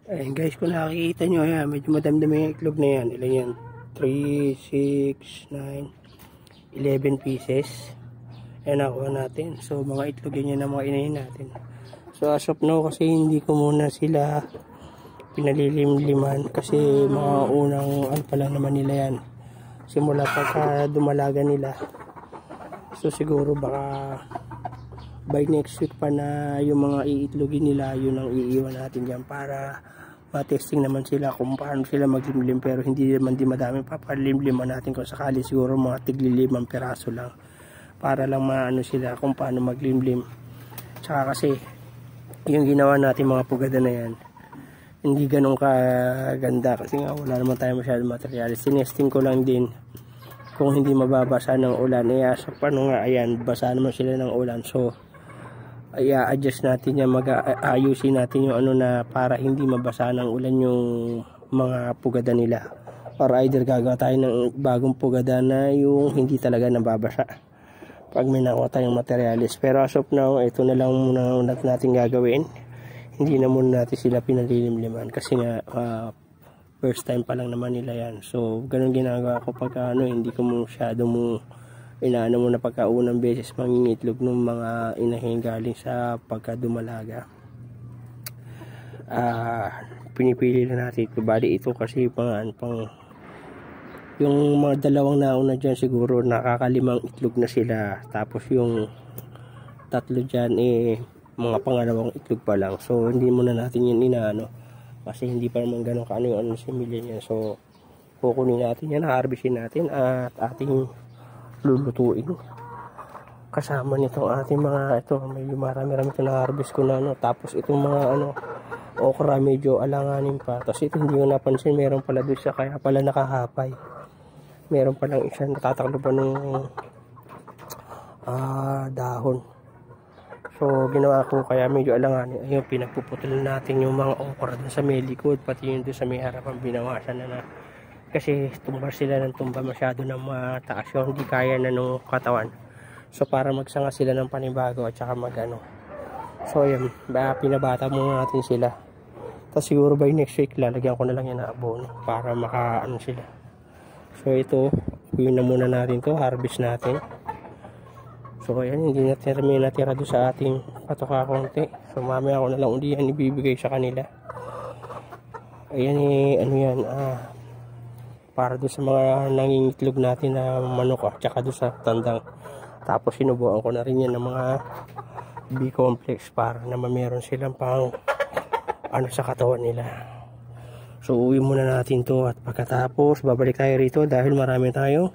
Ayan guys, kung nakikita nyo, ayan, medyo madamdami yung itlog na yan. Ilan yan? 3, 6, 9, 11 pieces. Ayan, nakuha natin. So, mga itlog yan ang mga inahin natin. So, as of now, kasi hindi ko muna sila pinalilimliman. Kasi mga unang, ano pa lang naman nila yan. Simula pagka dumalaga nila. So, siguro baka by next week pa na yung mga iitlogin nila, yun ang iiwan natin dyan para matesting naman sila kung paano sila maglimlim, pero hindi naman di madami. Papalimliman natin kung sakali, siguro mga tigli-5 piraso lang para lang maano sila kung paano maglimlim. Tsaka kasi yung ginawa natin mga pugada na yan, hindi ganun kaganda kasi nga wala naman tayo masyadong materials. Sinesting ko lang din kung hindi mababasa ng ulan. So paano nga, ayan, basa naman sila ng ulan. So i-adjust natin yan, ayusin natin yung ano na para hindi mabasa ng ulan yung mga pugada nila, or either gagawa tayo ng bagong pugada na yung hindi talaga nababasa pag may nakuha tayong materialis. Pero as of now, ito na lang muna natin gagawin. Hindi na muna natin sila pinalilimliman kasi nga first time pa lang naman nila yan. So ganun ginagawa ko pag hindi ko masyadong inaano mo na pagkaunang beses mangingitlog ng mga inahin galing sa pagkadumalaga. Pinipili na natin ito. Bali ito kasi pang yung mga dalawang nauna dyan siguro nakakalimang itlog na sila. Tapos yung tatlo dyan mga pangalawang itlog pa lang. So hindi muna natin yun inaano kasi hindi pa naman ganun kaano yung similya niya. So kukunin natin yan, harvestin natin at ating lulutuin kasama nitong ating mga ito, medyo marami-rami ito na harvest ko na tapos itong mga okra medyo alanganin pa. Tapos ito hindi ko napansin, meron pala doon siya, kaya pala nakahapay, meron palang isa natataklo pa ng dahon. So ginawa ko kaya medyo alanganin. Ayun, pinagpuputulan natin yung mga okra doon sa may likod, pati yung doon sa may harapan binawasan na kasi tumba sila ng tumba, masyado na mataas yung hindi kaya na nung katawan. So para magsanga sila ng panibago at saka magano. So yan, pinabata muna natin sila. Tapos siguro by next week lalagyan ko na lang yan na abono para makaano sila. So ito, kuyin na muna natin to, harvest natin. So ayan, hindi natin may natira doon sa ating patoka konti. So mamaya ako na lang uli yan ibibigay sa kanila. Ayan ano yan, para doon sa mga nangingitlog natin na manok at saka doon sa tandang. Tapos sinubuan ko na rin yan ng mga B-complex para naman meron silang pang sa katawan nila. So uwi muna natin to at pagkatapos babalik tayo rito dahil marami tayong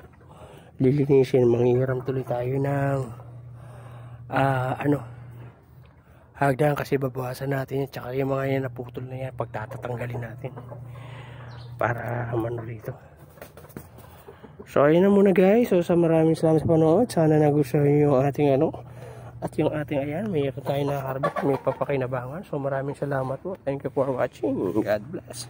lilinisin. Manghihiram tuloy tayo ng hagdan kasi babawasan natin at saka yung mga yan naputol na yan pagtatatanggalin natin para manulito. So ayun na muna guys. So sa maraming salamat sa panood. Sana nagustuhan yung ating at yung ating ayan, mayroon tayo na harvest, may papakinabangan. So maraming salamat po. Thank you for watching. God bless.